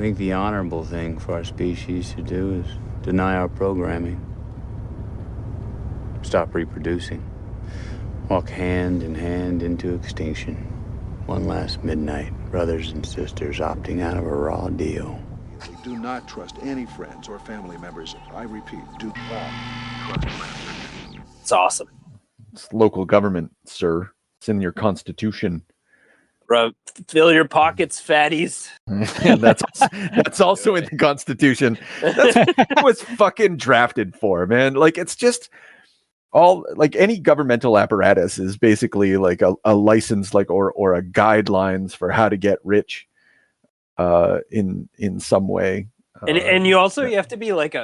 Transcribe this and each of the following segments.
think the honorable thing for our species to do is deny our programming. Stop reproducing. Walk hand in hand into extinction. One last midnight, brothers and sisters opting out of a raw deal. Do not trust any friends or family members. I repeat, do not trust friends. It's awesome. It's local government, sir. It's in your constitution. Fill your pockets, fatties. that's also in the Constitution. That's what it was fucking drafted for, man. Like, it's just all, like, any governmental apparatus is basically like a license, like, or a guidelines for how to get rich in some way. And you also you have to be like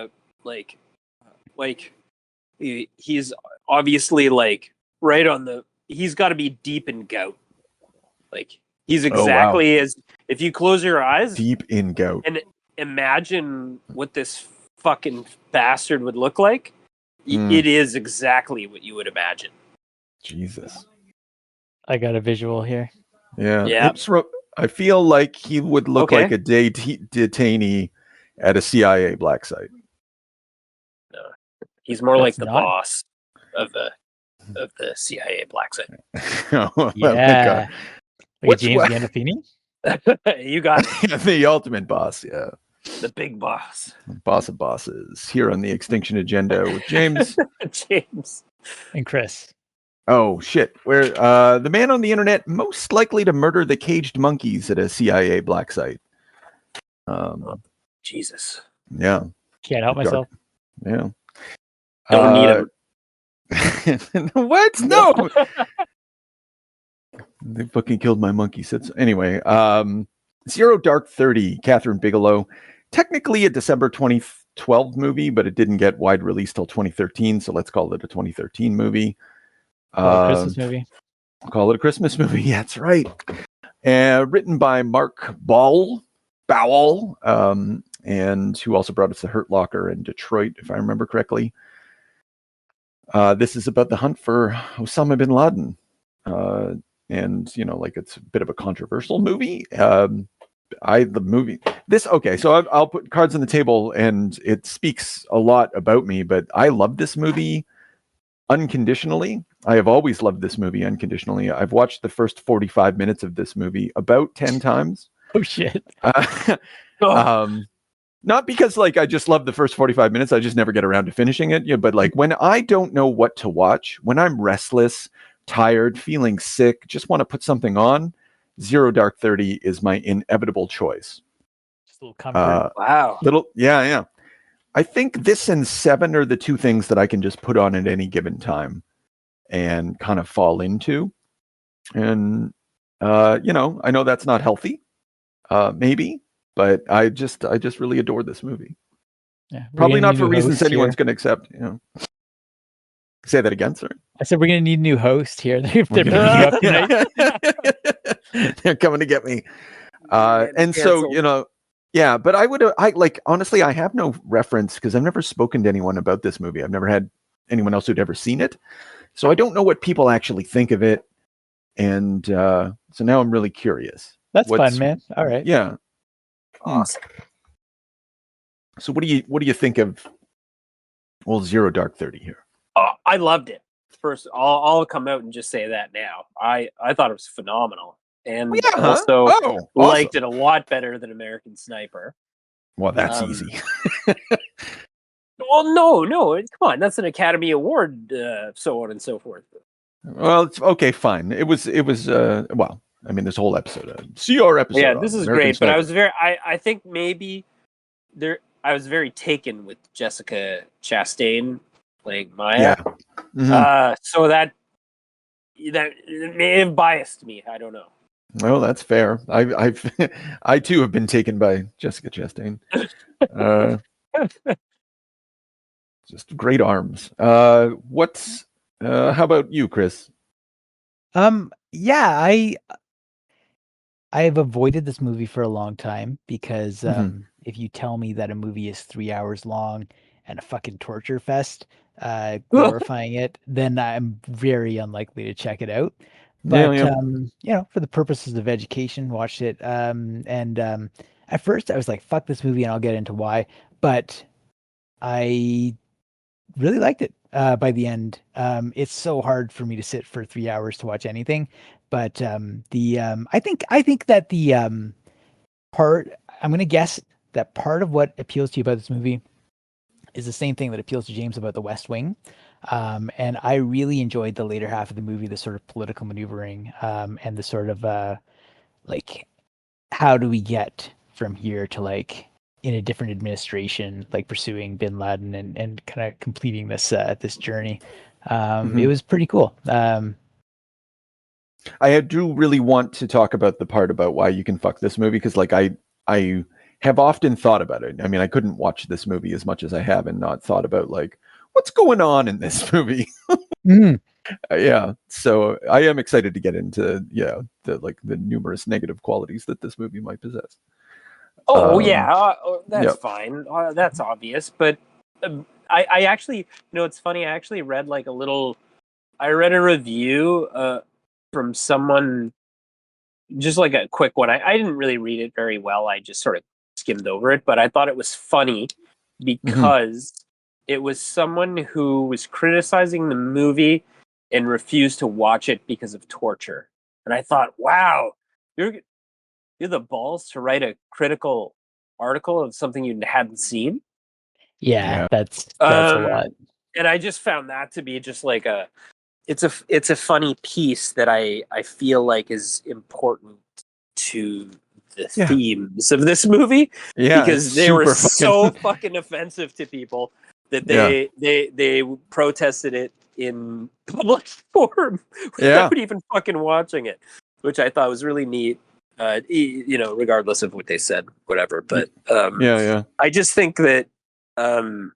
he's obviously like right on the, he's got to be deep in gout. Like, he's exactly as, if you close your eyes, deep in gout, and imagine what this fucking bastard would look like. It is exactly what you would imagine. Jesus. I got a visual here. Yeah. I feel like he would look like a detainee at a CIA black site. No. He's more like the not boss of the CIA black site. Oh, Yeah. Like Which James one? Gandolfini? You got the ultimate boss, yeah. the big boss. Boss of bosses here on the Extinction Agenda with James. James. And Chris. Oh, shit. Where the man on the internet most likely to murder the caged monkeys at a CIA black site. Jesus. Yeah. Can't help myself. Yeah. Don't need him. What? No. They fucking killed my monkey. Anyway, Zero Dark 30, Kathryn Bigelow. Technically a December 2012 movie, but it didn't get wide release till 2013, so let's call it a 2013 movie. Christmas movie. I'll call it a Christmas movie. Yeah, that's right. Written by Mark Bowell, and who also brought us The Hurt Locker in Detroit, if I remember correctly. This is about the hunt for Osama bin Laden. And, you know, like, it's a bit of a controversial movie. So I'll put cards on the table, and it speaks a lot about me, but I love this movie unconditionally. I have always loved this movie unconditionally. I've watched the first 45 minutes of this movie about 10 times. Oh, shit. Not because, like, I just love the first 45 minutes. I just never get around to finishing it. Yeah, but, like, when I don't know what to watch, when I'm restless, tired, feeling sick, just want to put something on, Zero Dark 30 is my inevitable choice. Just a little comfort. Wow. Yeah. I think this and Seven are the two things that I can just put on at any given time and kind of fall into. And, you know, I know that's not healthy, maybe, but I just really adore this movie. Yeah, probably not for reasons anyone's going to accept. You know. Say that again, sir. I said we're going to need a new host here. They're picking you up tonight. They're coming to get me. And so, you know, yeah, but honestly, I have no reference because I've never spoken to anyone about this movie. I've never had anyone else who'd ever seen it. So I don't know what people actually think of it. And so now I'm really curious. That's fun, man. All right. Yeah. Awesome. So what do you think of Zero Dark 30 here? I loved it. First, I'll come out and just say that now. I thought it was phenomenal, and also liked it a lot better than American Sniper. Well, that's easy. Well, no, come on, that's an Academy Award, so on and so forth. Well, it's okay, fine. It was. Well, I mean, this whole episode. See our episode. Yeah, this is American great. Sniper. But I think maybe I was very taken with Jessica Chastain playing Maya. Yeah. Mm-hmm. So that may have biased me. I don't know. Well, that's fair. I too have been taken by Jessica Chastain. Just great arms. How about you, Chris? Yeah, I've avoided this movie for a long time because if you tell me that a movie is 3 hours long and a fucking torture fest glorifying it, then I'm very unlikely to check it out. But you know, for the purposes of education, watched it. And at first I was like, fuck this movie, and I'll get into why. But I really liked it by the end. It's so hard for me to sit for 3 hours to watch anything. But I think that the part, I'm gonna guess that part of what appeals to you about this movie is the same thing that appeals to James about The West Wing. And I really enjoyed the later half of the movie, the sort of political maneuvering, and the sort of like, how do we get from here to like in a different administration, like pursuing Bin Laden and kind of completing this journey. It was pretty cool. I do really want to talk about the part about why you can fuck this movie, because like I have often thought about it. I mean, I couldn't watch this movie as much as I have and not thought about like what's going on in this movie. Yeah, so I am excited to get into the numerous negative qualities that this movie might possess. That's fine. That's obvious, but I actually, it's funny. I actually read I read a review from someone, just like a quick one. I didn't really read it very well. I just sort of skimmed over it, but I thought it was funny because it was someone who was criticizing the movie and refused to watch it because of torture. And I thought, wow, you're the balls to write a critical article of something you hadn't seen. Yeah. That's a lot. And I just found that to be just like it's a funny piece that I feel like is important to the themes of this movie, because they were so fucking offensive to people that they protested it in public forum without even fucking watching it, which I thought was really neat. Regardless of what they said, whatever. But I just think that and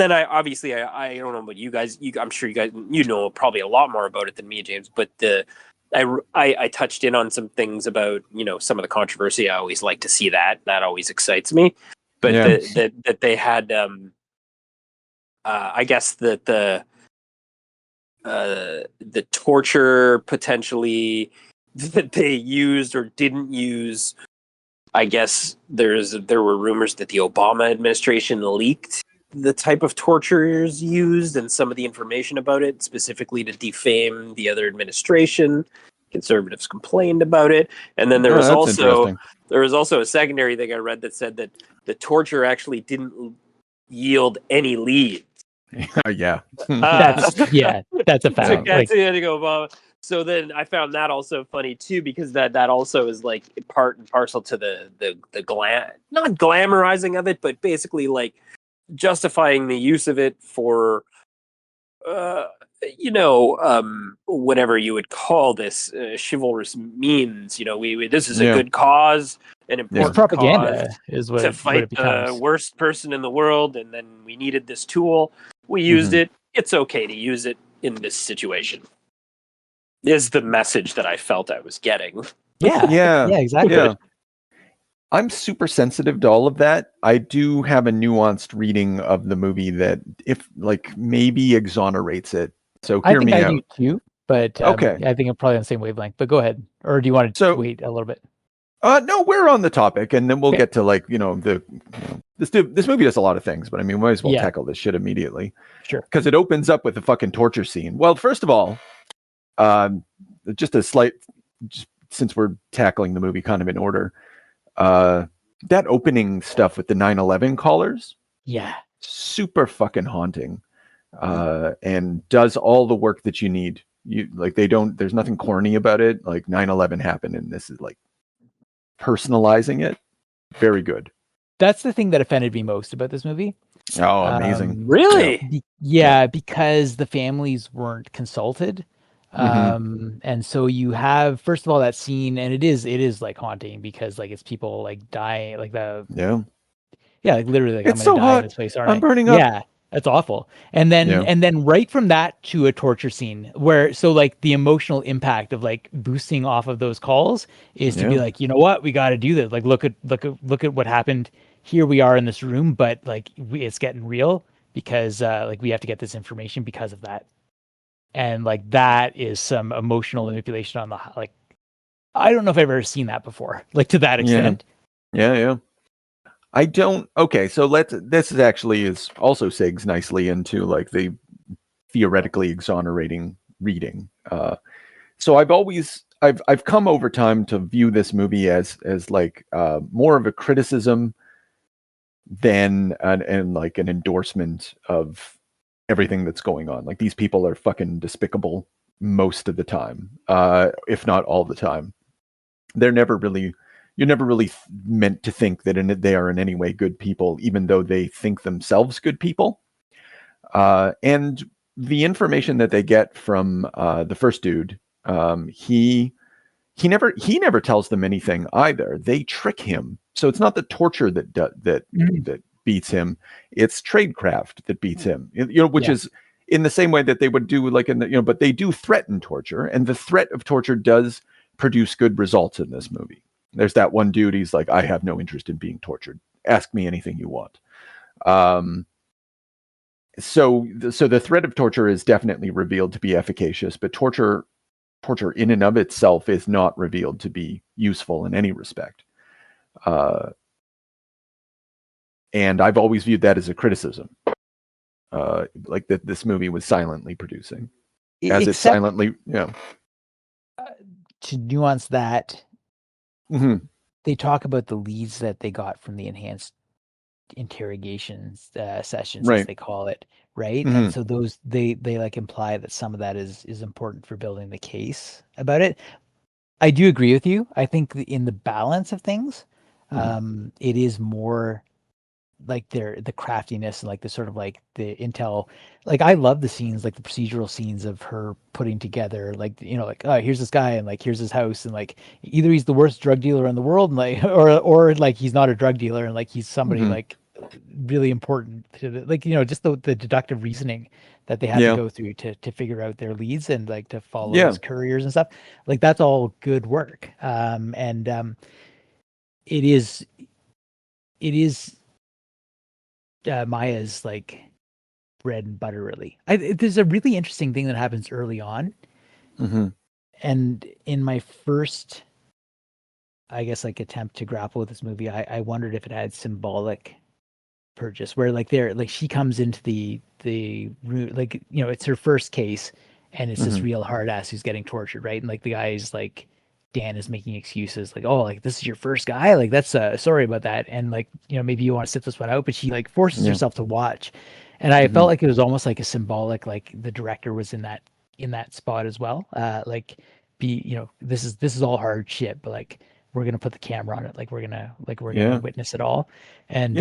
then I don't know about you guys. I'm sure you guys know probably a lot more about it than me, James. But I touched in on some things about some of the controversy. I always like to see that. That always excites me. But that they had I guess that the torture potentially that they used or didn't use. I guess there were rumors that the Obama administration leaked the type of tortures used and some of the information about it, specifically to defame the other administration. Conservatives complained about it, and then there was also a secondary thing I read that said that the torture actually didn't yield any leads. That's a fact. Obama. So then I found that also funny too, because that also is like part and parcel to the not glamorizing of it, but basically like justifying the use of it for whatever you would call this chivalrous means. This is a good cause, an important propaganda cause is what to fight the worst person in the world, and then we needed this tool. We used it. It's okay to use it in this situation. Is the message that I felt I was getting. Yeah, exactly. Yeah. I'm super sensitive to all of that. I do have a nuanced reading of the movie that if maybe exonerates it. So hear me out. I do too, but okay. I think I'm probably on the same wavelength. But go ahead. Or do you want to wait a little bit? No, we're on the topic, and then we'll get to this movie does a lot of things, but I mean, we might as well tackle this shit immediately. Sure. Because it opens up with a fucking torture scene. Well, first of all, since we're tackling the movie kind of in order, that opening stuff with the 9/11 callers, super fucking haunting, and does all the work that you need. There's nothing corny about it. Like 9/11 happened, and this is like personalizing it. Very good. That's the thing that offended me most about this movie. Oh, amazing. Really? Because the families weren't consulted. And so you have, first of all, that scene, and it is like haunting, because like it's people like dying, like literally, like, it's I'm gonna so die hot. in this place, I'm burning up. Yeah, that's awful. And then right from that to a torture scene where, so like the emotional impact of like boosting off of those calls is to be like, you know what, we got to do this. Like, look at what happened. Here we are in this room, but like it's getting real, because like we have to get this information because of that. And like that is some emotional manipulation on the I don't know if I've ever seen that before, like to that extent. Yeah. I don't. Okay, so this is actually also segs nicely into like the theoretically exonerating reading. So I've come over time to view this movie as like more of a criticism than and like an endorsement of everything that's going on. Like these people are fucking despicable most of the time, if not all the time. You're never really meant to think that they are in any way good people, even though they think themselves good people. And the information that they get from the first dude, he never tells them anything either. They trick him. So it's not the torture that beats him. It's tradecraft that beats him. Which is in the same way that they would do like but they do threaten torture, and the threat of torture does produce good results in this movie. There's that one dude. He's like, I have no interest in being tortured. Ask me anything you want. So the threat of torture is definitely revealed to be efficacious, but torture in and of itself is not revealed to be useful in any respect. And I've always viewed that as a criticism, like that this movie was silently producing, as it silently, to nuance that, they talk about the leads that they got from the enhanced interrogations sessions, as they call it, right? And so those they like imply that some of that is important for building the case about it. I do agree with you. I think in the balance of things, it is more like the craftiness and like the sort of like the intel. Like I love the scenes, like the procedural scenes of her putting together, like like, oh, here's this guy and like here's his house, and like either he's the worst drug dealer in the world, and like or like he's not a drug dealer and like he's somebody like really important to like just the deductive reasoning that they had to go through to figure out their leads and like to follow his couriers and stuff. Like that's all good work. It is Maya's like bread and butter, really. There's a really interesting thing that happens early on, and in my first, I guess, like attempt to grapple with this movie, I wondered if it had symbolic purchase, where like she comes into the room, like it's her first case, and it's this real hard ass who's getting tortured, right? And like the guy's like, Dan is making excuses like, oh, like this is your first guy, like that's sorry about that, and like maybe you want to sit this one out, but she like forces herself to watch, and I felt like it was almost like a symbolic, like the director was in that spot as well, like this is all hard shit, but like we're gonna put the camera on it, like we're gonna witness it all, and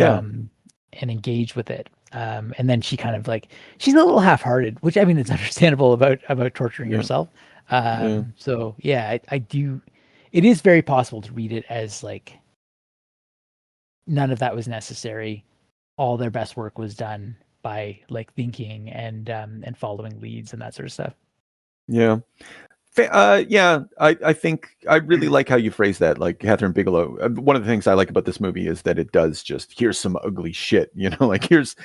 engage with it. And then she kind of like, she's a little half-hearted, which I mean, it's understandable about torturing yourself. So yeah, I do. It is very possible to read it as like, none of that was necessary. All their best work was done by like thinking and following leads and that sort of stuff. Yeah. I think I really like how you phrase that, like Kathryn Bigelow. One of the things I like about this movie is that it does just, here's some ugly shit, like here's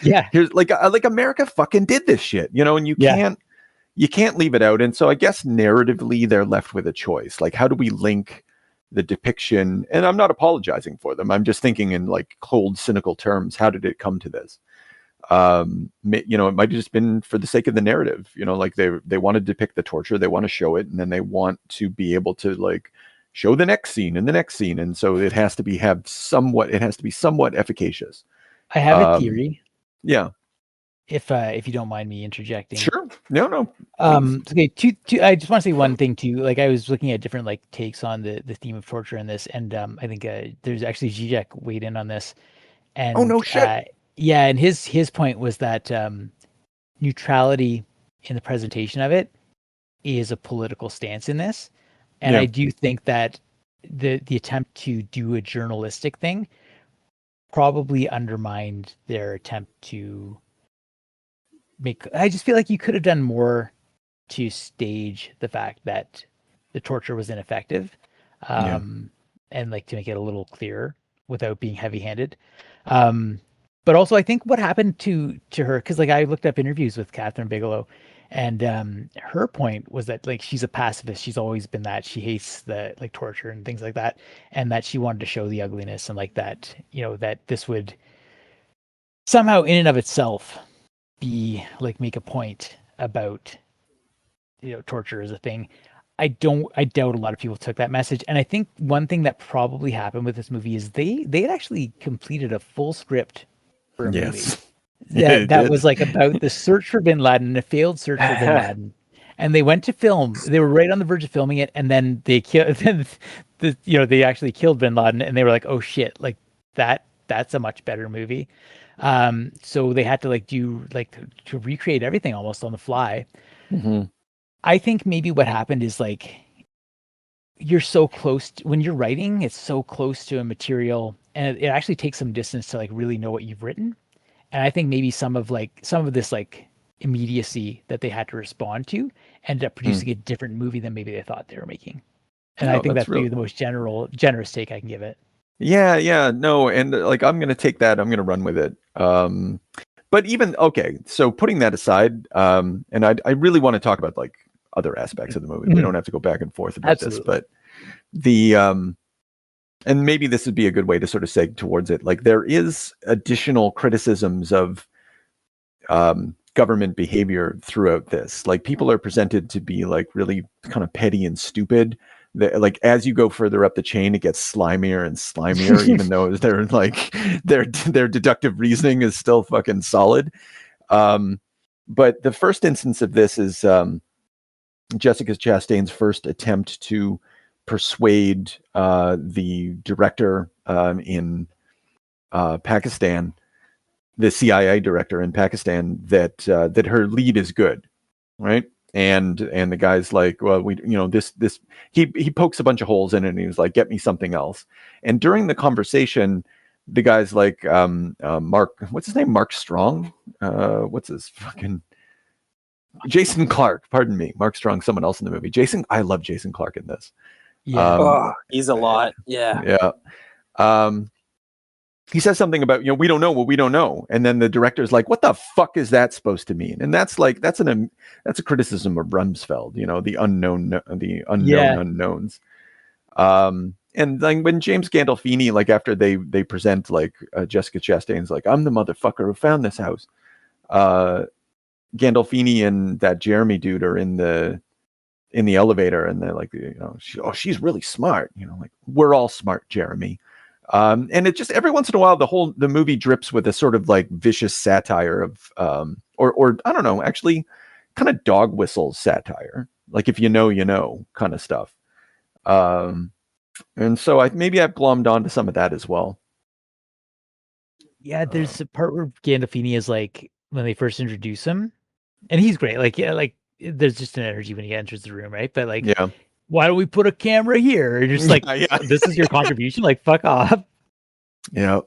like America fucking did this shit, and you can't leave it out. And so I guess narratively they're left with a choice. Like, how do we link the depiction? And I'm not apologizing for them. I'm just thinking in like cold, cynical terms. How did it come to this? It might have just been for the sake of the narrative, like they want to depict the torture, they want to show it, and then they want to be able to like show the next scene and the next scene, and so it has to be somewhat efficacious. I have a theory. Yeah. If you don't mind me interjecting. Sure. No. Okay. I just want to say one thing too. Like I was looking at different like takes on the theme of torture in this, and I think there's actually Zizek weighed in on this. And oh no shit. Yeah, and his point was that neutrality in the presentation of it is a political stance in this, and I do think that the attempt to do a journalistic thing probably undermined their attempt to make. I just feel like you could have done more to stage the fact that the torture was ineffective, and like to make it a little clearer without being heavy-handed. But also, I think what happened to her, because like I looked up interviews with Kathryn Bigelow, And her point was that like she's a pacifist. She's always been that. She hates the like torture and things like that, and that she wanted to show the ugliness and like that, you know, that this would somehow in and of itself be like make a point about, you know, torture as a thing. I doubt a lot of people took that message. And I think one thing that probably happened with this movie is they had actually completed a full script for a movie that was like about the search for bin Laden, a failed search for bin Laden. And they went to film. They were right on the verge of filming it, and then they killed. They actually killed bin Laden, and they were like, "Oh shit!" Like that's a much better movie. So they had to like do like to recreate everything almost on the fly. Mm-hmm. I think maybe what happened is like you're so close when you're writing, it's so close to a material, and it actually takes some distance to like really know what you've written. And I think maybe some of this like immediacy that they had to respond to ended up producing a different movie than maybe they thought they were making. And I think that's maybe the most generous take I can give it. Yeah, no, and like I'm gonna take that, I'm gonna run with it. But even okay, so putting that aside, and I really want to talk about like other aspects of the movie. We don't have to go back and forth about this, but the and maybe this would be a good way to sort of seg towards it. Like there is additional criticisms of government behavior throughout this. Like people are presented to be like really kind of petty and stupid. Like as you go further up the chain, it gets slimier and slimier, even though they're like their deductive reasoning is still fucking solid. But the first instance of this is Jessica Chastain's first attempt to persuade the director in Pakistan, the CIA director in Pakistan, that her lead is good, right? And the guy's like, well, he pokes a bunch of holes in it, and he was like, get me something else. And during the conversation, the guy's like, Mark, what's his name? Mark Strong? What's his fucking Jason Clarke, pardon me. Mark Strong, someone else in the movie. I love Jason Clarke in this. Yeah. He's a lot. Yeah. He says something about, we don't know what we don't know. And then the director's like, what the fuck is that supposed to mean? And that's a criticism of Rumsfeld, the unknown unknowns. And like when James Gandolfini, like after they present like Jessica Chastain's like, I'm the motherfucker who found this house. Gandolfini and that Jeremy dude are in the elevator, and they're like, she's really smart. Like we're all smart, Jeremy. And it just every once in a while, the movie drips with a sort of like vicious satire of, or I don't know, actually kind of dog whistle satire, like if you know kind of stuff. And so maybe I've glommed onto some of that as well. Yeah, there's a part where Gandolfini is like when they first introduce him, and he's great. Like there's just an energy when he enters the room, right? But like, why don't we put a camera here? And just like, this is your contribution. Like, fuck off. Yeah.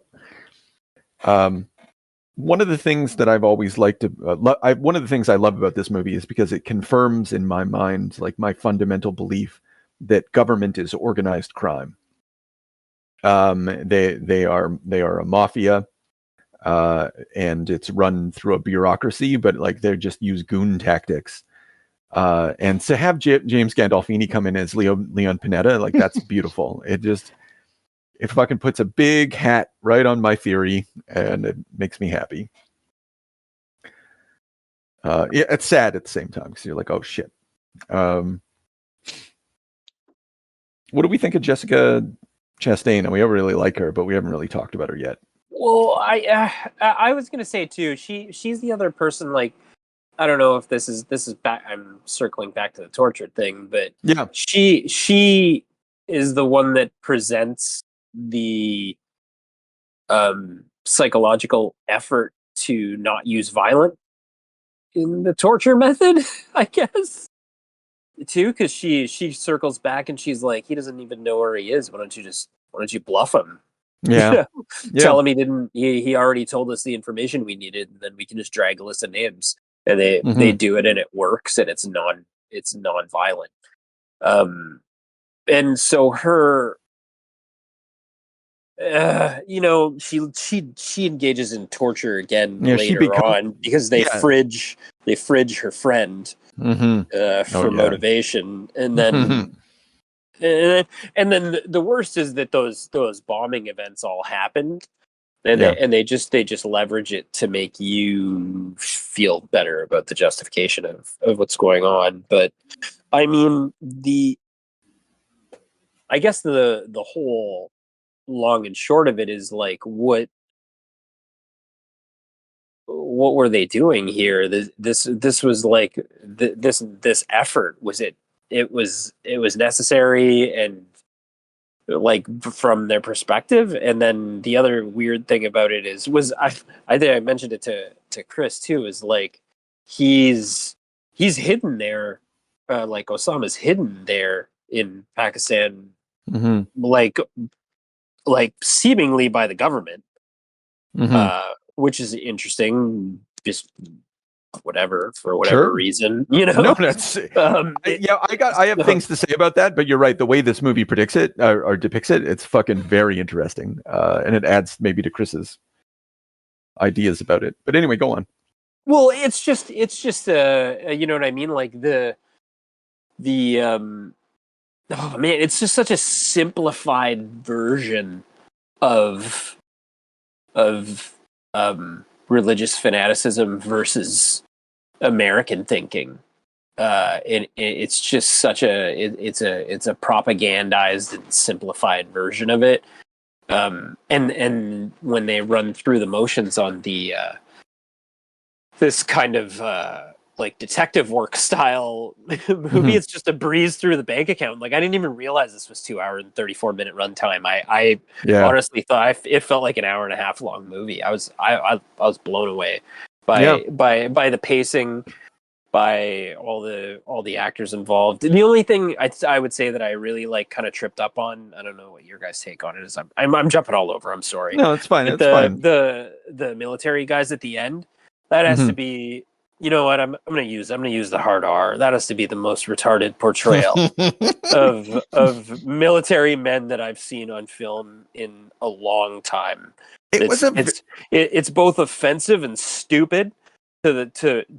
One of the things that I've always liked to, one of the things I love about this movie is because it confirms in my mind, like my fundamental belief that government is organized crime. They are a mafia, and it's run through a bureaucracy, but like they just use goon tactics. And to have James Gandolfini come in as Leon Panetta, like that's beautiful. It fucking puts a big hat right on my theory, and it makes me happy. It's sad at the same time because you're like, oh shit. What do we think of Jessica Chastain? And we really like her, but we haven't really talked about her yet. Well, I was gonna say too. She's the other person. Like, I don't know if this is back. I'm circling back to the torture thing, but yeah, she is the one that presents the psychological effort to not use violence in the torture method, I guess. Too, because she circles back and she's like, he doesn't even know where he is. Why don't you bluff him? Yeah. Tell him he already told us the information we needed, and then we can just drag a list of names. And they do it, and it works, and it's non-violent. And so her, she engages in torture again later on because they fridge they fridge her friend for motivation, and then and then the worst is that those bombing events all happened, and they just leverage it to make you feel better about the justification of what's going on. But I mean, I guess the whole long and short of it is like, what were they doing here? This was like this effort, it was necessary, and like from their perspective. And then the other weird thing about it I think I mentioned it to Chris too, is like he's hidden there, like Osama's hidden there in Pakistan, like seemingly by the government, which is interesting. Just for whatever reason, No, that's I have things to say about that, but you're right. The way this movie predicts it or depicts it, it's fucking very interesting, and it adds maybe to Chris's ideas about it. But anyway, go on. Well, it's just you know what I mean, like the oh man, it's just such a simplified version of religious fanaticism versus American thinking. It's just such it's a propagandized and simplified version of it. And when they run through the motions on the this kind of like detective work style movie, it's just a breeze through the bank account. Like I didn't even realize this was 2 hour and 34-minute runtime. I honestly thought it felt like an hour and a half long movie. I was blown away by the pacing, by all the actors involved. And the only thing I would say that I really like kind of tripped up on, I don't know what your guys' take on it is. I'm jumping all over. I'm sorry. No, it's fine. The military guys at the end, that has to be, you know what, I'm gonna use the hard R. That has to be the most retarded portrayal of military men that I've seen on film in a long time. It's both offensive and stupid to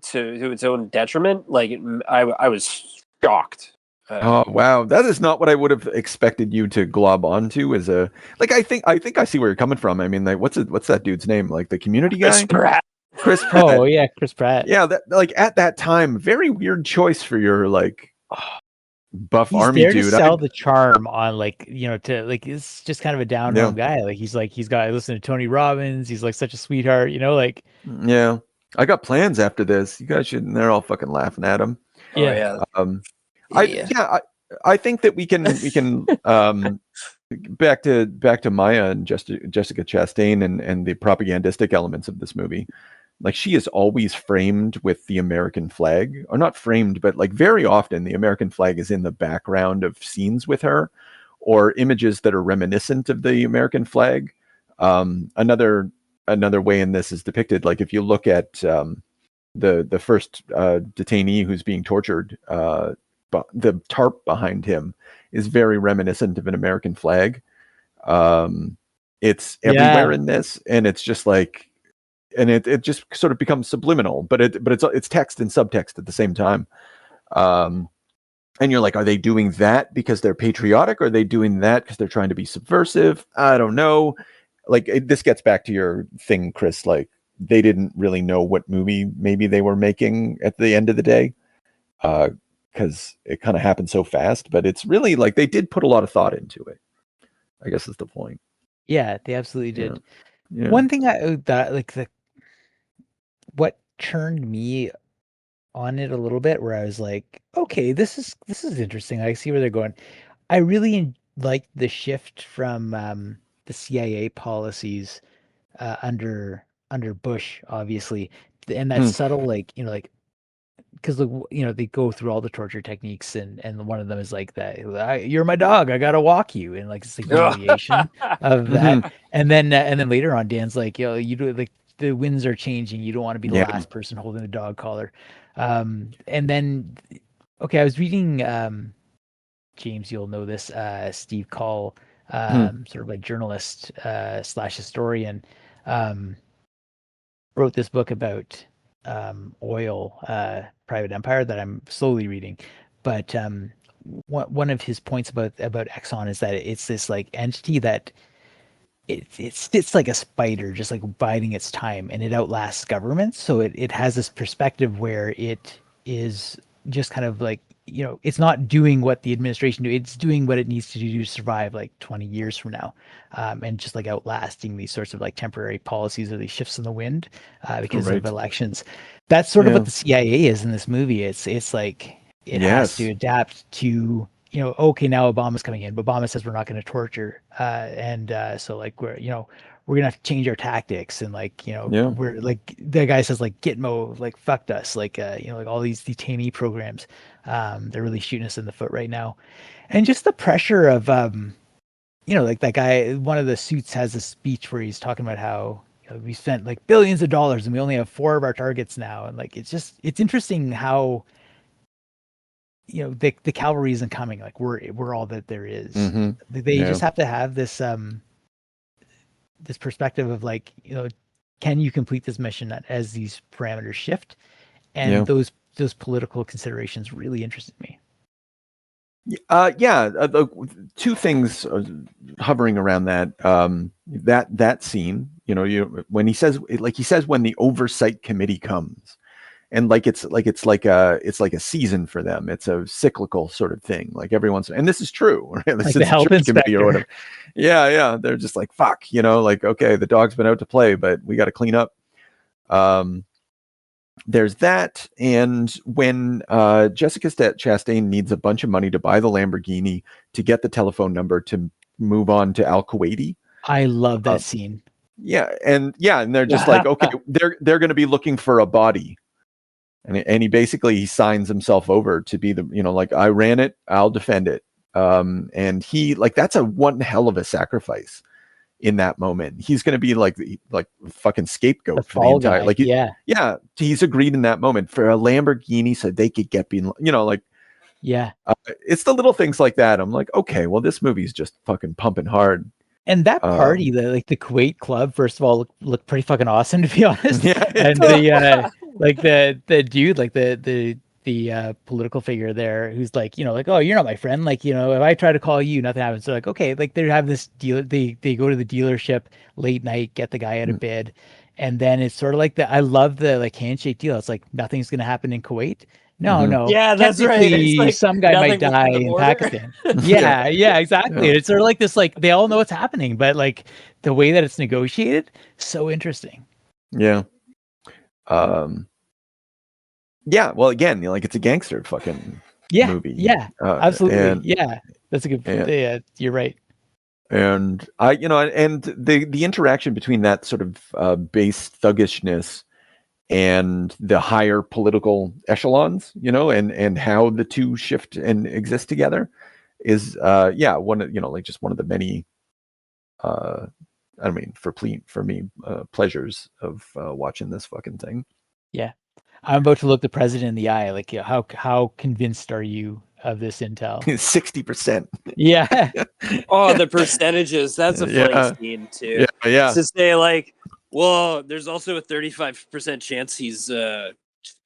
its own detriment. Like I was shocked. Oh wow, that is not what I would have expected you to glob onto as a like. I think I see where you're coming from. I mean, like, what's that dude's name? Like the community guy, Chris Pratt. Oh yeah, Chris Pratt. Yeah, that like at that time, very weird choice for your like buff he's army there dude. To sell the charm on like, you know, to like, it's just kind of a down home guy. Like he's got listen to Tony Robbins. He's like such a sweetheart, you know, like yeah. I got plans after this. You guys should. And they're all fucking laughing at him. Yeah. I think that we can back to Maya and Jessica Chastain and the propagandistic elements of this movie. Like she is always framed with the American flag, or not framed, but like very often the American flag is in the background of scenes with her, or images that are reminiscent of the American flag. Another way in this is depicted, like if you look at the first detainee who's being tortured, the tarp behind him is very reminiscent of an American flag. It's everywhere in this, and it's just like, and it just sort of becomes subliminal, but it's text and subtext at the same time. And you're like, are they doing that because they're patriotic? Or are they doing that because they're trying to be subversive? I don't know. Like this gets back to your thing, Chris. Like they didn't really know what movie maybe they were making at the end of the day, because it kind of happened so fast. But it's really like they did put a lot of thought into it, I guess is the point. Yeah, they absolutely did. Yeah. One thing what turned me on it a little bit, where I was like, okay, this is interesting. I see where they're going. I really liked the shift from the CIA policies under Bush, obviously, and that subtle, like, you know, like, because you know, they go through all the torture techniques, and one of them is like that, you're my dog, I gotta walk you, and like it's the humiliation of that. And then later on, Dan's like, yo, you do, like, the winds are changing, you don't want to be the last person holding the dog collar. And then okay, I was reading James, you'll know this, Steve Call, sort of like journalist / historian, wrote this book about oil private empire that I'm slowly reading. But one of his points about Exxon is that it's this like entity that it sits like a spider, just like biding its time, and it outlasts governments. So it has this perspective where it is just kind of like, it's not doing what the administration do. It's doing what it needs to do to survive like 20 years from now, and just like outlasting these sorts of like temporary policies or these shifts in the wind because of elections. That's sort of what the CIA is in this movie. It's like it has to adapt to, okay, now Obama's coming in. Obama says we're not going to torture, and so like we're gonna have to change our tactics, and like we're like the guy says like Gitmo like fucked us, like like all these detainee programs, they're really shooting us in the foot right now, and just the pressure of like that guy, one of the suits has a speech where he's talking about how we spent like billions of dollars and we only have 4 of our targets now, and like it's interesting how the cavalry isn't coming, like we're all that there is. They just have to have this this perspective of like, can you complete this mission as these parameters shift? And those political considerations really interested me. The 2 things hovering around that scene, when he says when the oversight committee comes, and like it's like a season for them. It's a cyclical sort of thing. Like everyone's, and this is true, right? Like the health inspector or whatever. Yeah. They're just like, fuck, like, okay, the dog's been out to play, but we got to clean up. There's that, and when Jessica Chastain needs a bunch of money to buy the Lamborghini to get the telephone number to move on to Al Kuwaiti. I love that scene. And they're just like, okay, they're going to be looking for a body. And he basically signs himself over to be the, like, I ran it, I'll defend it. And he, like, that's a one hell of a sacrifice in that moment. He's going to be like fucking scapegoat for the entire, guy. Like, he's agreed in that moment for a Lamborghini so they could get being, it's the little things like that. I'm like, okay, well, this movie's just fucking pumping hard. And that party, the Kuwait club, first of all, looked pretty fucking awesome, to be honest. And the like the dude, like the political figure there, who's like, like, oh, you're not my friend. Like, if I try to call you, nothing happens. So like, okay, like they have this deal. They go to the dealership late night, get the guy out of bed, and then it's sort of like I love the like handshake deal. It's like nothing's gonna happen in Kuwait. No. Yeah, that's right. It's like some guy might die in Pakistan. Yeah, exactly. It's sort of like this, like they all know what's happening, but like the way that it's negotiated, so interesting. Yeah. Well, again, like it's a gangster fucking movie. Yeah, absolutely. That's a good point. Yeah, you're right. And and the interaction between that sort of base thuggishness and the higher political echelons, and how the two shift and exist together is one of like just one of the many for me pleasures of watching this fucking thing. Yeah. I'm about to look the president in the eye. Like, how convinced are you of this intel? 60%. Yeah. Oh, the percentages. That's a funny scene too. Yeah. To say like, well, there's also a 35% chance he's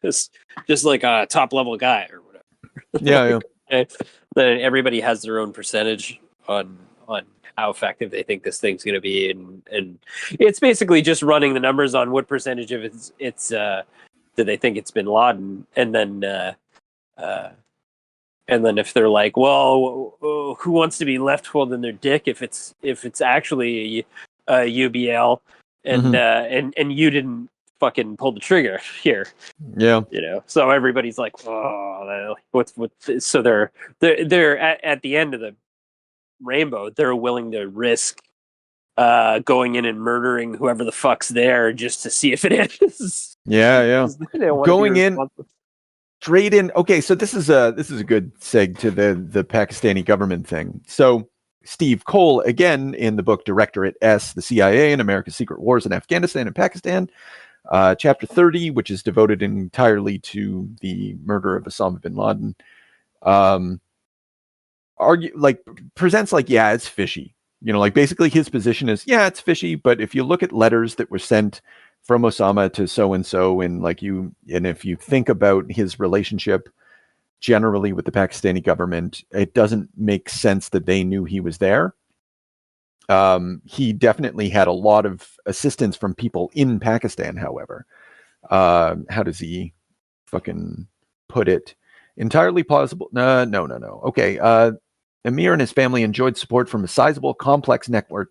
just like a top level guy or whatever. Okay. Then everybody has their own percentage on how effective they think this thing's going to be, and it's basically just running the numbers on what percentage of it's do they think it's Bin Laden, and then if they're like, well, who wants to be left holding their dick if it's actually a UBL, and you didn't fucking pull the trigger here. So everybody's like, oh, what? So they're at the end of the rainbow, they're willing to risk going in and murdering whoever the fuck's there just to see if it is. Going in straight in. Okay, so this is a good seg to the Pakistani government thing. So Steve Cole, again in the book Directorate S, the CIA and America's Secret Wars in Afghanistan and Pakistan, chapter 30, which is devoted entirely to the murder of Osama bin Laden, presents like, it's fishy. Like basically his position is, it's fishy, but if you look at letters that were sent from Osama to so and so, and if you think about his relationship generally with the Pakistani government, it doesn't make sense that they knew he was there. He definitely had a lot of assistance from people in Pakistan, however. How does he fucking put it? Entirely plausible. No. Okay. Amir and his family enjoyed support from a sizable, complex network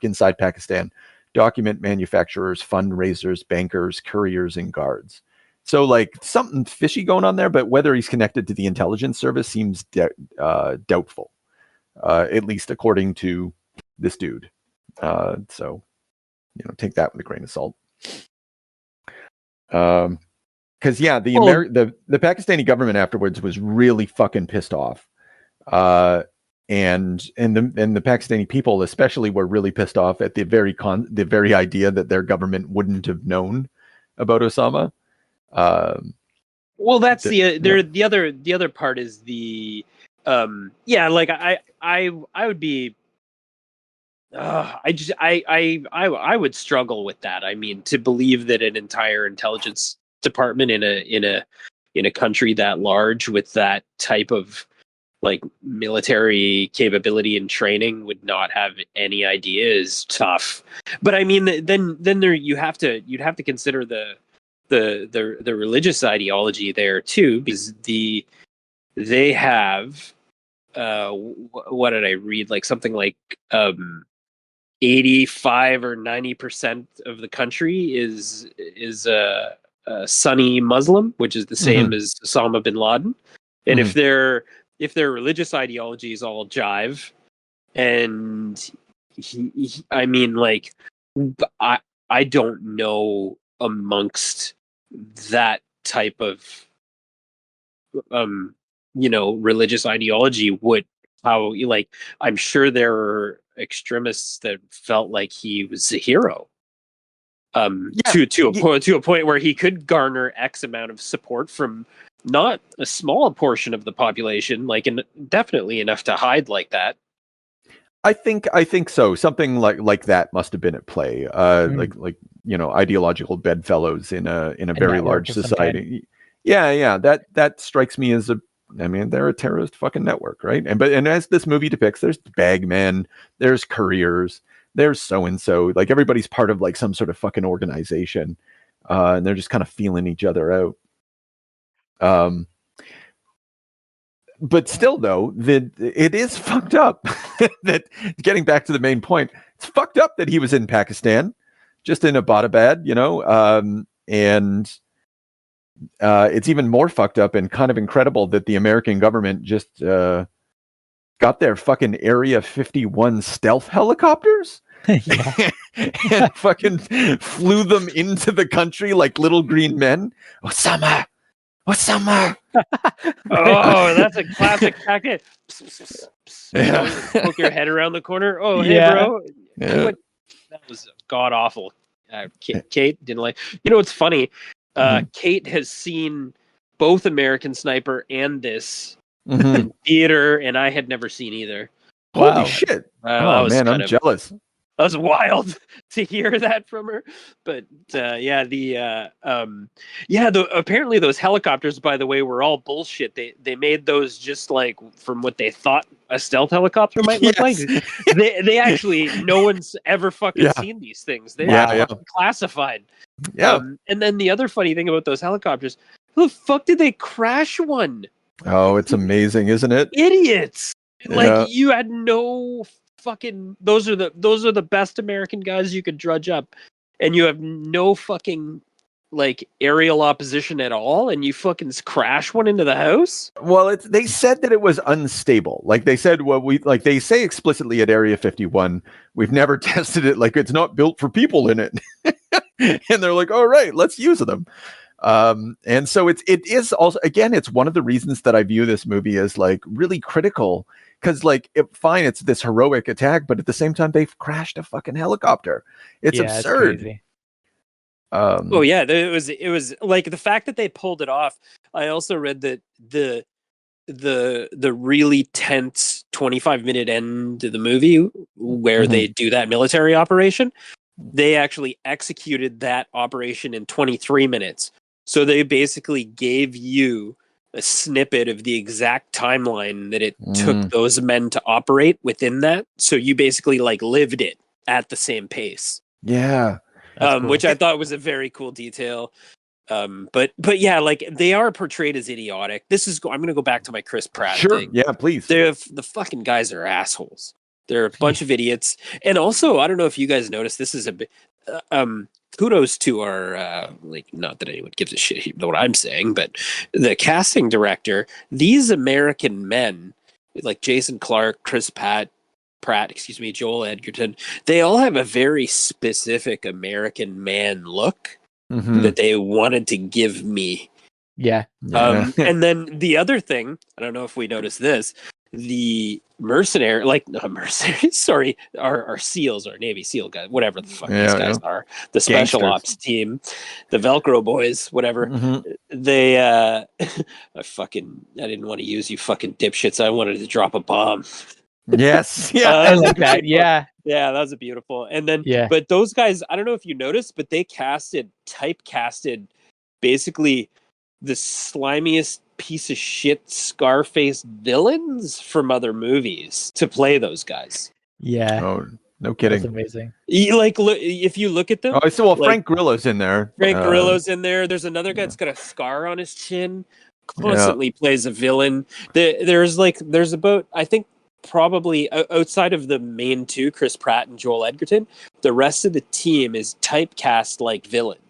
inside Pakistan. Document manufacturers, fundraisers, bankers, couriers, and guards. So, like, something fishy going on there, but whether he's connected to the intelligence service seems doubtful, at least according to this dude. So, take that with a grain of salt. Because the Pakistani government afterwards was really fucking pissed off, and the Pakistani people especially were really pissed off at the very idea that their government wouldn't have known about Osama. Well, that's the other part is the like I would be I would struggle with that. I mean, to believe that an entire intelligence department in a country that large with that type of like military capability and training would not have any idea is tough. But I mean, then there you'd have to consider the religious ideology there too, because they have what did I read, like something like 85 or 90% of the country is Sunni Muslim, which is the same as Osama bin Laden. And if their religious ideology is all jive, and I mean, like, I don't know amongst that type of religious ideology how, like, I'm sure there are extremists that felt like he was a hero to a point where he could garner X amount of support from not a small portion of the population, like, and definitely enough to hide like that. I think so. Something like that must have been at play. Ideological bedfellows in a very large society. Yeah. That strikes me as they're a terrorist fucking network, right? And as this movie depicts, there's bagmen, there's couriers, there's so and so. Like, everybody's part of like some sort of fucking organization, and they're just kind of feeling each other out. But still, though, it is fucked up that, getting back to the main point, it's fucked up that he was in Pakistan, just in Abbottabad, and it's even more fucked up and kind of incredible that the American government just got their fucking Area 51 stealth helicopters and fucking flew them into the country like little green men. Osama! Oh, that's a classic tactic. Poke your head around the corner. Oh, hey, bro. Yeah. That was god awful. Kate didn't like. What's funny? Kate has seen both American Sniper and this in theater, and I had never seen either. Holy shit! Oh man, I'm jealous. That was wild to hear that from her. But apparently those helicopters, by the way, were all bullshit. They made those just like from what they thought a stealth helicopter might look like. They actually, no one's ever fucking seen these things. They're classified. Yeah. And then the other funny thing about those helicopters, how the fuck did they crash one? Oh, it's amazing, isn't it? Idiots! Like, you had no fucking. Those are the best American guys you could drudge up, and you have no fucking like aerial opposition at all, and you fucking crash one into the house. Well, they said that it was unstable. Like, they said, they say explicitly at Area 51, we've never tested it. Like, it's not built for people in it. And they're like, all right, let's use them. And so it is also, again, it's one of the reasons that I view this movie as like really critical, because like, it's this heroic attack, but at the same time they've crashed a fucking helicopter. It's absurd. It's it was like the fact that they pulled it off. I also read that the really tense 25-minute end to the movie where they do that military operation, they actually executed that operation in 23 minutes. So they basically gave you a snippet of the exact timeline that it took those men to operate within that. So you basically like lived it at the same pace. Yeah. Cool. Which I thought was a very cool detail. But yeah, like they are portrayed as idiotic. I'm going to go back to my Chris Pratt thing. Yeah, please. The fucking guys are assholes. They're a bunch of idiots. And also, I don't know if you guys noticed, this is a bit, kudos to our, like, not that anyone gives a shit what I'm saying, but the casting director, these American men, like Jason Clarke, Chris Pratt, Joel Edgerton, they all have a very specific American man look that they wanted to give me. Yeah. And then the other thing, I don't know if we noticed this, the not mercenaries, sorry, our SEALs, our Navy SEAL guys, whatever the fuck these guys are, the special ops team, the Velcro boys, whatever. They, I didn't want to use you fucking dipshits. I wanted to drop a bomb. Yes. Yeah. I like that. Yeah. Yeah, that was beautiful. And then, but those guys, I don't know if you noticed, but they typecasted basically the slimiest piece of shit Scarface villains from other movies to play those guys. Yeah. Oh, no kidding. That's amazing. If you look at them. Oh, so Frank Grillo's in there. Frank Grillo's in there. There's another guy that's got a scar on his chin. Constantly plays a villain. There's about, I think, probably outside of the main two, Chris Pratt and Joel Edgerton, the rest of the team is typecast like villains.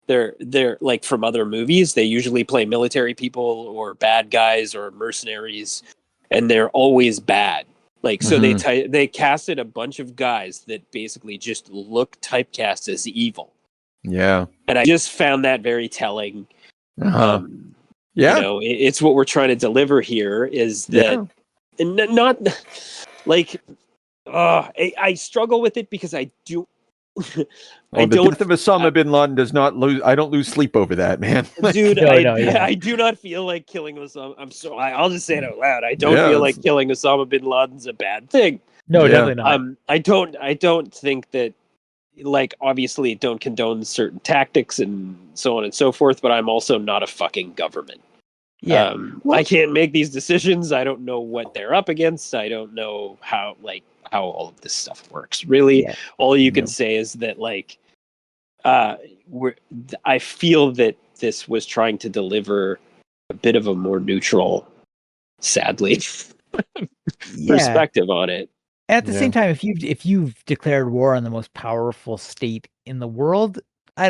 They're like from other movies. They usually play military people or bad guys or mercenaries, and they're always bad. Like, so they casted a bunch of guys that basically just look typecast as evil. Yeah. And I just found that very telling. Yeah. You know, it's what we're trying to deliver here is that and not like I struggle with it because I do the death of Osama bin Laden does not lose. I don't lose sleep over that, man. Dude, I do not feel like killing Osama. I'll just say it out loud. I don't feel like killing Osama bin Laden's a bad thing. No, definitely not. I don't think that, like, obviously don't condone certain tactics and so on and so forth, but I'm also not a fucking government. Yeah. I can't make these decisions. I don't know what they're up against. I don't know how all of this stuff works. Really, all you can say is that, like, I feel that this was trying to deliver a bit of a more neutral, sadly, perspective on it. At the same time, if you've declared war on the most powerful state in the world, I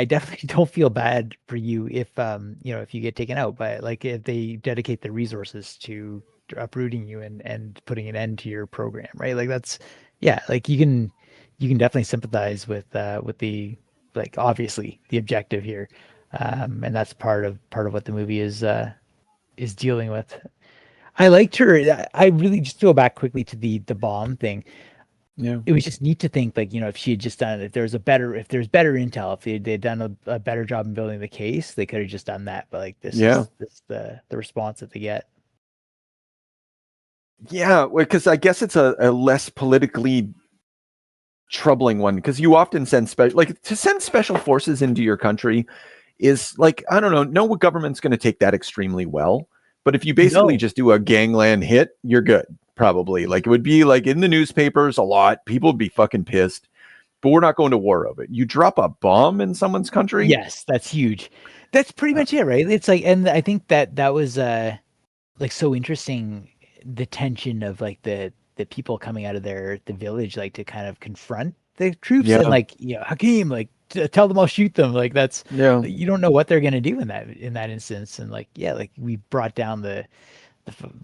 definitely don't feel bad for you if if you get taken out, but like if they dedicate the resources to uprooting you and putting an end to your program, right? Like that's like you can definitely sympathize with the, like, obviously the objective here, and that's part of what the movie is dealing with. I liked her. I really, just to go back quickly to the bomb thing. Yeah, it was just neat to think, like, if she had just done it, if there's better intel, if they'd done a better job in building the case, they could have just done that. But like this is the response that they get. Yeah, because I guess it's a less politically troubling one, because you often send to send special forces into your country is like, I don't know, no government's going to take that extremely well. But if you basically just do a gangland hit, you're good. Probably, like, it would be like in the newspapers a lot. People would be fucking pissed, but we're not going to war over it. You drop a bomb in someone's country. Yes, that's huge. That's pretty much it, right? It's like, and I think that was like so interesting, the tension of like the people coming out of the village, like to kind of confront the troops and like, Hakeem, like, tell them I'll shoot them. Like that's you don't know what they're gonna do in that instance, and like like we brought down the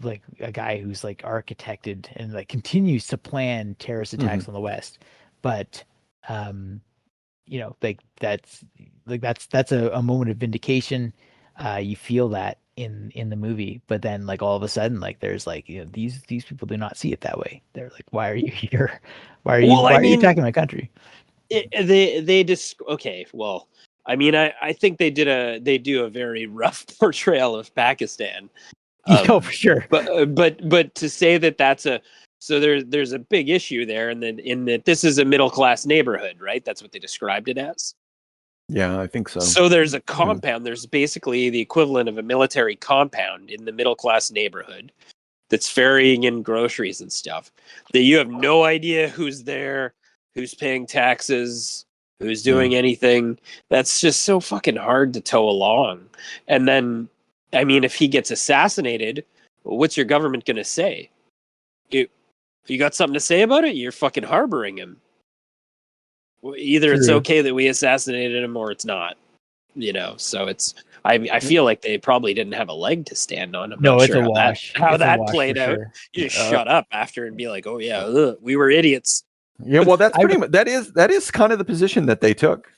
like a guy who's like architected and like continues to plan terrorist attacks on the West, but like that's a moment of vindication. You feel that in the movie, but then like all of a sudden, like there's like, these people do not see it that way. They're like, why are you here? Why are you attacking my country? They just okay. Well, I mean, I think they do a very rough portrayal of Pakistan. For sure. But to say that that's So there's a big issue there, and then in that this is a middle class neighborhood, right? That's what they described it as. Yeah, I think so. So there's a compound. There's basically the equivalent of a military compound in the middle class neighborhood that's ferrying in groceries and stuff. That you have no idea who's there, who's paying taxes, who's doing anything. That's just so fucking hard to tow along. And then, I mean, if he gets assassinated, what's your government going to say? You got something to say about it? You're fucking harboring him. Either It's okay that we assassinated him or it's not. You know, so it's. I feel like they probably didn't have a leg to stand on. I'm not it's sure a wash. How that played out. Sure. You just shut up after and be like, "Oh yeah, we were idiots." Yeah, well, that's pretty much that is kind of the position that they took.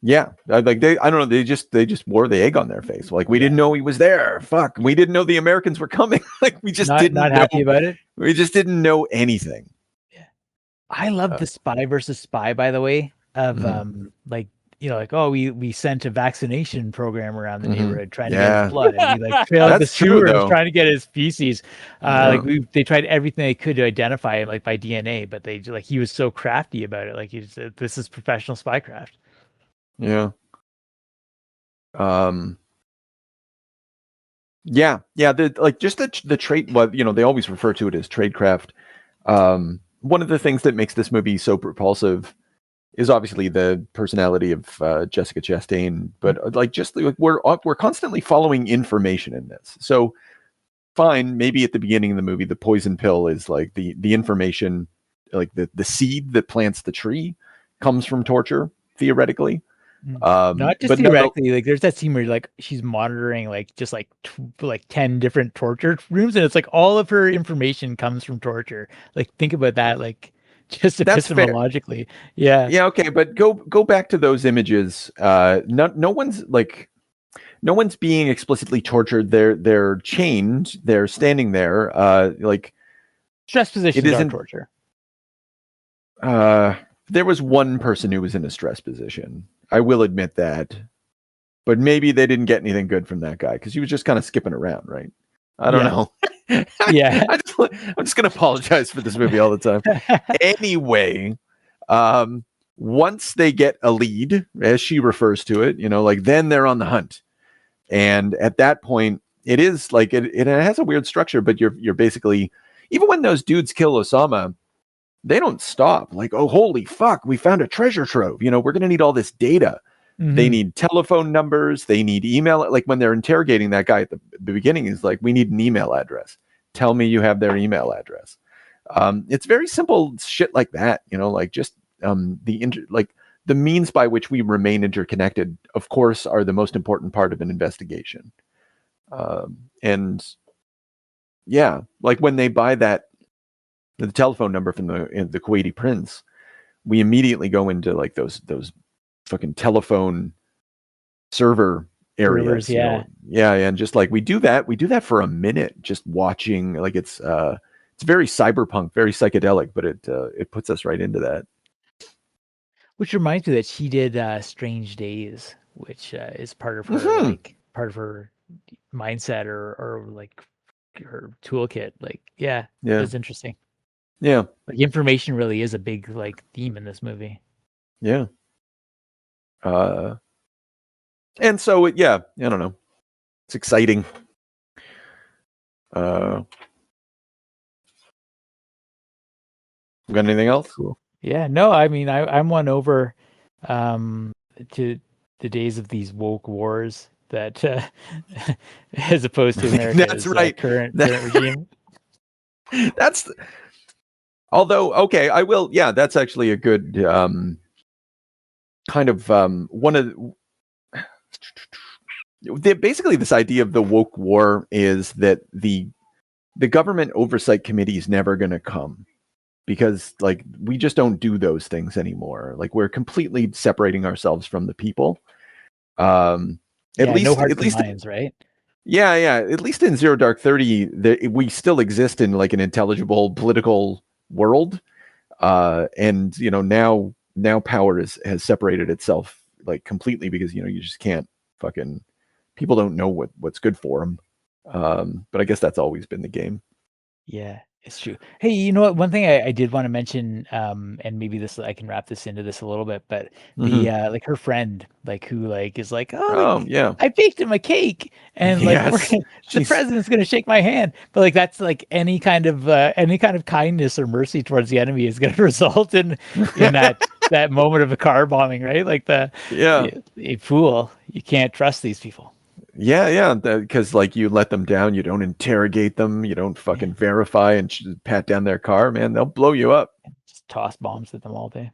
Yeah, like I don't know, they just wore the egg on their face. Like, we didn't know he was there. Fuck, we didn't know the Americans were coming. Like, we just didn't not happy about it. We just didn't know anything. Yeah, I love the spy versus spy, by the way. Of like, you know, like, oh, we sent a vaccination program around the neighborhood trying to get his blood, and we like trailed the sewers trying to get his feces. Like they tried everything they could to identify him, like by DNA, but he was so crafty about it. Like, he said, this is professional spycraft. Yeah. Yeah. The trade. Well, you know, they always refer to it as tradecraft. One of the things that makes this movie so propulsive is obviously the personality of Jessica Chastain, but like we're constantly following information in this. So fine, maybe at the beginning of the movie, the poison pill is like the information, like the seed that plants the tree comes from torture, theoretically. Not just theoretically, like there's that scene where like she's monitoring like just like 10 different torture rooms, and it's like all of her information comes from torture. Like, think about that, like just epistemologically. Yeah. Yeah, okay, but go back to those images. No one's being explicitly tortured. They're chained, they're standing there, like stress positions are torture. There was one person who was in a stress position. I will admit that. But maybe they didn't get anything good from that guy because he was just kind of skipping around, right? I don't know. Yeah. I'm just going to apologize for this movie all the time. Anyway, once they get a lead, as she refers to it, you know, like then they're on the hunt. And at that point, it is like it has a weird structure, but you're basically, even when those dudes kill Osama, they don't stop. Like, oh, holy fuck, we found a treasure trove. You know, we're going to need all this data. Mm-hmm. They need telephone numbers. They need email. Like, when they're interrogating that guy at the beginning, is like, we need an email address. Tell me you have their email address. It's very simple shit like that. You know, like just the means by which we remain interconnected, of course, are the most important part of an investigation. And yeah, like when they buy the telephone number from the Kuwaiti prince, we immediately go into like those fucking telephone server areas. Yeah. And just like we do that for a minute, just watching. Like it's very cyberpunk, very psychedelic, but it puts us right into that. Which reminds me that she did Strange Days, which is part of her part of her mindset or like her toolkit. Like, yeah, it's interesting. Yeah, like information really is a big like theme in this movie. Yeah. And so I don't know. It's exciting. Got anything else? Cool. Yeah, no, I mean I'm won over to the days of these woke wars that as opposed to America's current regime. Although, okay, I will. Yeah, that's actually a good kind of one of basically this idea of the woke war is that the government oversight committee is never going to come because like we just don't do those things anymore. Like we're completely separating ourselves from the people. At least minds, right? Yeah. At least in Zero Dark 30, we still exist in like an intelligible political world, and you know now power has separated itself like completely because you know you just can't fucking people don't know what's good for them. But I guess that's always been the game. Yeah, it's true. Hey, you know what? One thing I did want to mention, and maybe this I can wrap this into this a little bit, but the like her friend, like who like is like, oh, like yeah, I baked him a cake, and like the president's gonna shake my hand, but like that's like any kind of kindness or mercy towards the enemy is gonna result in that moment of a car bombing, right? Like a fool, you can't trust these people. Yeah, because like you let them down, you don't interrogate them, you don't fucking verify and pat down their car, man, they'll blow you up. Just toss bombs at them all day.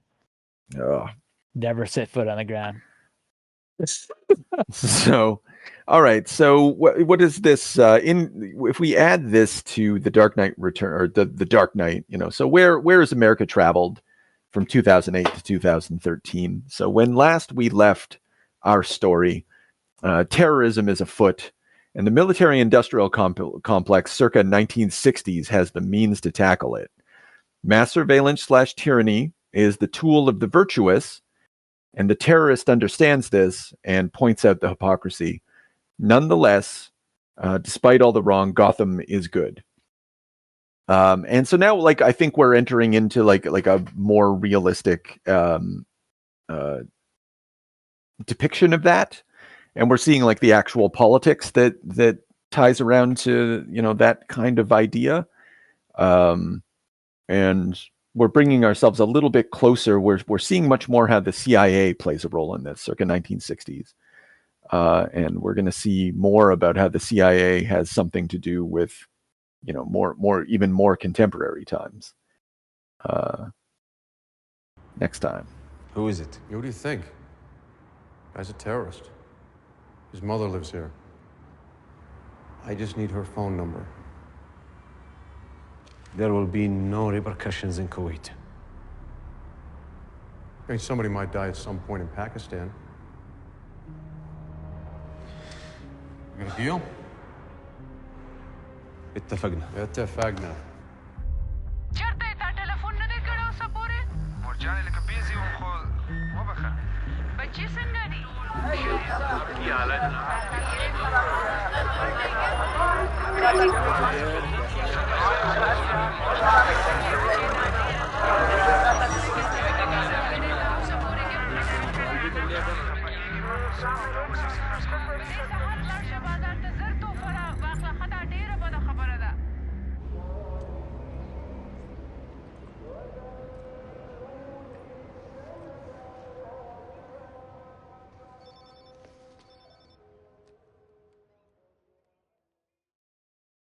Oh. Never set foot on the ground. So, all right. So, what is this? If we add this to the Dark Knight Return or the Dark Knight, so where has America traveled from 2008 to 2013? So, when last we left our story. Terrorism is afoot, and the military-industrial complex circa 1960s has the means to tackle it. Mass surveillance/tyranny is the tool of the virtuous, and the terrorist understands this and points out the hypocrisy. Nonetheless, despite all the wrong, Gotham is good. And so now, like, I think we're entering into like a more realistic depiction of that. And we're seeing like the actual politics that ties around to, that kind of idea. And we're bringing ourselves a little bit closer. We're seeing much more how the CIA plays a role in this, circa 1960s. And we're going to see more about how the CIA has something to do with, even more contemporary times. Next time. Who is it? What do you think? Guy's a terrorist. His mother lives here. I just need her phone number. There will be no repercussions in Kuwait. I mean, somebody might die at some point in Pakistan. You got a deal? اتفقنا. اتفقنا. شرطة تلفون ندي كده وصبوري. ورجعني لك بيزي وخذ وبخا. بتشي سنادي. يا لنا.